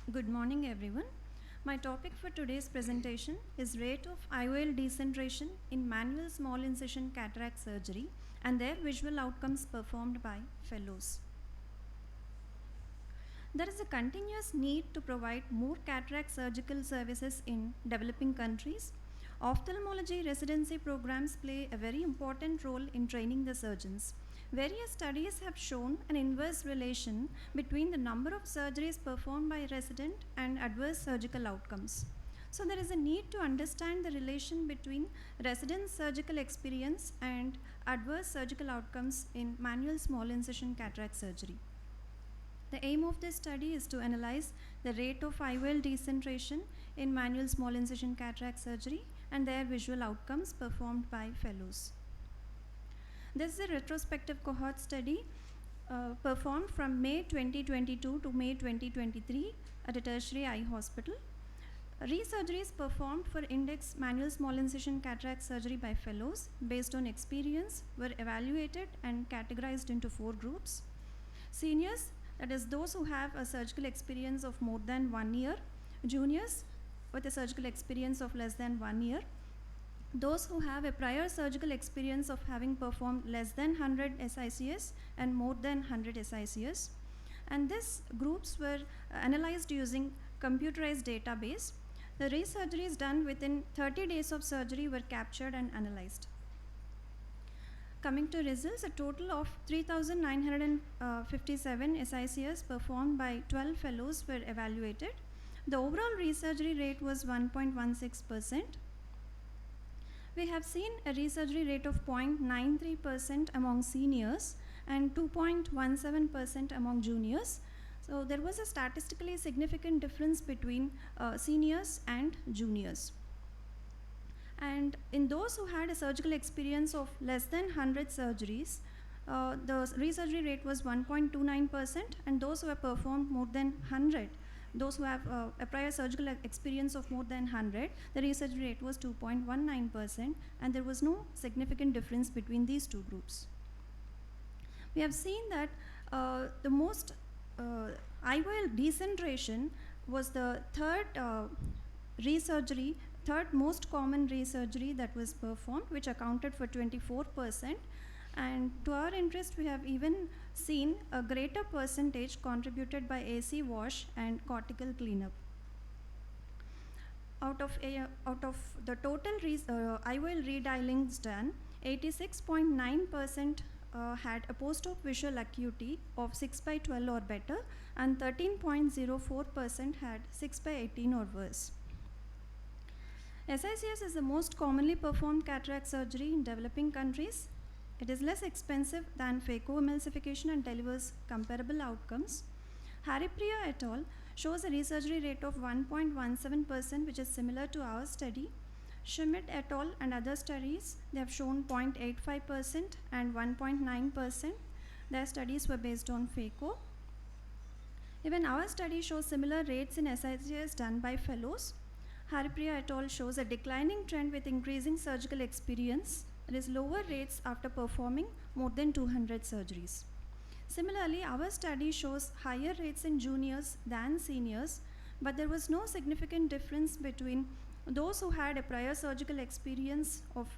Good morning, everyone. My topic for today's presentation is rate of IOL decentration in manual small incision cataract surgery and their visual outcomes performed by fellows. There is a continuous need to provide more cataract surgical services in developing countries. Ophthalmology residency programs play a very important role in training the surgeons. Various studies have shown an inverse relation between the number of surgeries performed by a resident and adverse surgical outcomes. So there is a need to understand the relation between resident surgical experience and adverse surgical outcomes in manual small incision cataract surgery. The aim of this study is to analyze the rate of IOL decentration in manual small incision cataract surgery and their visual outcomes performed by fellows. This is a retrospective cohort study performed from May 2022 to May 2023 at a tertiary eye hospital. Resurgeries performed for index manual small incision cataract surgery by fellows based on experience were evaluated and categorized into 4 groups. Seniors, that is those who have a surgical experience of more than 1 year. Juniors with a surgical experience of less than 1 year. Those who have a prior surgical experience of having performed less than 100 SICS and more than 100 SICS. And these groups were analyzed using computerized database. The resurgeries done within 30 days of surgery were captured and analyzed. Coming to results, a total of 3,957 SICS performed by 12 fellows were evaluated. The overall resurgery rate was 1.16%. We have seen a resurgery rate of 0.93% among seniors and 2.17% among juniors. So there was a statistically significant difference between seniors and juniors. And in those who had a surgical experience of less than 100 surgeries, the resurgery rate was 1.29%, and those who have performed more than 100, those who have a prior surgical experience of more than 100, the resurgery rate was 2.19%, and there was no significant difference between these two groups. We have seen that the most IOL decentration was the third most common resurgery that was performed, which accounted for 24%. And to our interest, we have even seen a greater percentage contributed by AC wash and cortical cleanup. Out of the total IOL redialings done, 86.9% had a post-op visual acuity of 6/12 or better, and 13.04% had 6/18 or worse. SICS is the most commonly performed cataract surgery in developing countries. It is less expensive than phacoemulsification and delivers comparable outcomes. Haripriya et al. Shows a resurgery rate of 1.17%, which is similar to our study. Schmidt et al. And other studies, they have shown 0.85% and 1.9%. Their studies were based on phaco. Even our study shows similar rates in SICS done by fellows. Haripriya et al. Shows a declining trend with increasing surgical experience. There is lower rates after performing more than 200 surgeries. Similarly, our study shows higher rates in juniors than seniors, but there was no significant difference between those who had a prior surgical experience of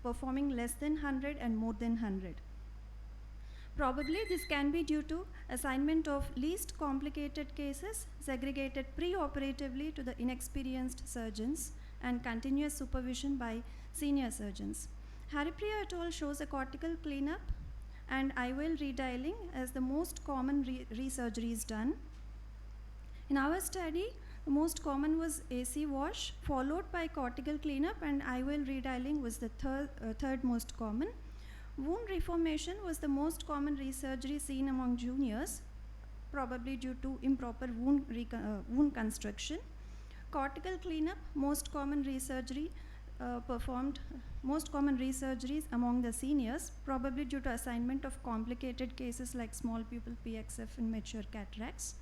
performing less than 100 and more than 100. Probably this can be due to assignment of least complicated cases segregated pre-operatively to the inexperienced surgeons and continuous supervision by senior surgeons. Haripriya et al. Shows a cortical cleanup and IOL redialing as the most common resurgeries done. In our study, the most common was AC wash, followed by cortical cleanup, and IOL redialing was the third most common. Wound reformation was the most common resurgery seen among juniors, probably due to improper wound construction. Cortical cleanup, most common resurgeries among the seniors, probably due to assignment of complicated cases like small pupil PXF and mature cataracts.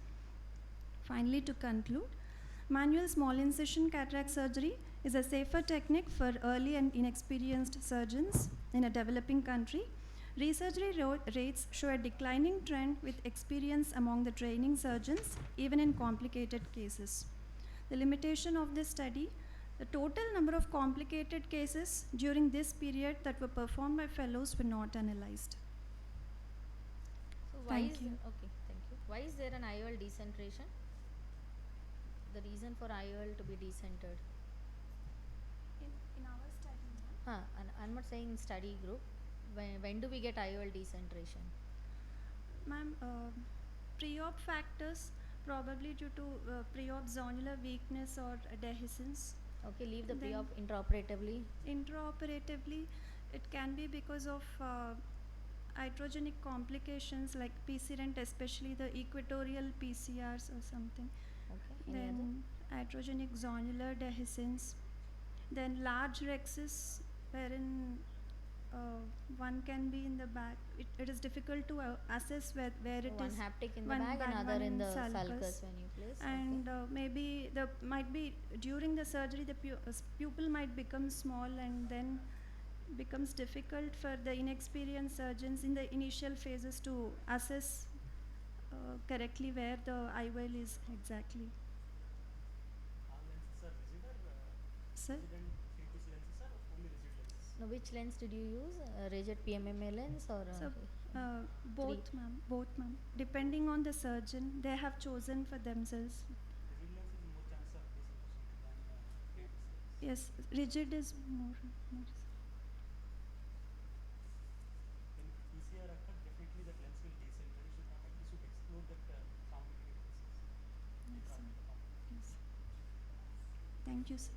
Finally, to conclude, manual small incision cataract surgery is a safer technique for early and inexperienced surgeons in a developing country. Resurgery rates show a declining trend with experience among the training surgeons, even in complicated cases. The limitation of this study, the total number of complicated cases during this period that were performed by fellows were not analyzed. So Thank you. Okay, thank you. Why is there an IOL decentration? The reason for IOL to be decentered? In our study, And I'm not saying study group. When do we get IOL decentration? ma'am, pre-op factors probably due to pre-op zonular weakness or dehiscence. Okay, leave the Then pre-op intraoperatively. Intraoperatively, it can be because of iatrogenic complications like PC-rent, especially the equatorial PCRs or something. Okay, Then iatrogenic zonular dehiscence. Then large rexes wherein one can be in the back. It is difficult to assess where it one is. haptic in the One bag and one other in the sulcus. sulcus when you place. And maybe the might be during the surgery the pupil might become small, and then becomes difficult for the inexperienced surgeons in the initial phases to assess correctly where the IOL is exactly. Lenses are rigid or Sir? rigid and free to see lenses are only rigid lenses? Now, which lens did you use? Rigid PMMA lens or? So both, ma'am. Both, ma'am. Depending on the surgeon, they have chosen for themselves. Rigid lens is more chance of decentration than free to see lens. Yes, rigid is more. In PCR occur, definitely that lens will decenter. You should at least explore that complicated cases. Yes, sir. Yes. Thank you, sir.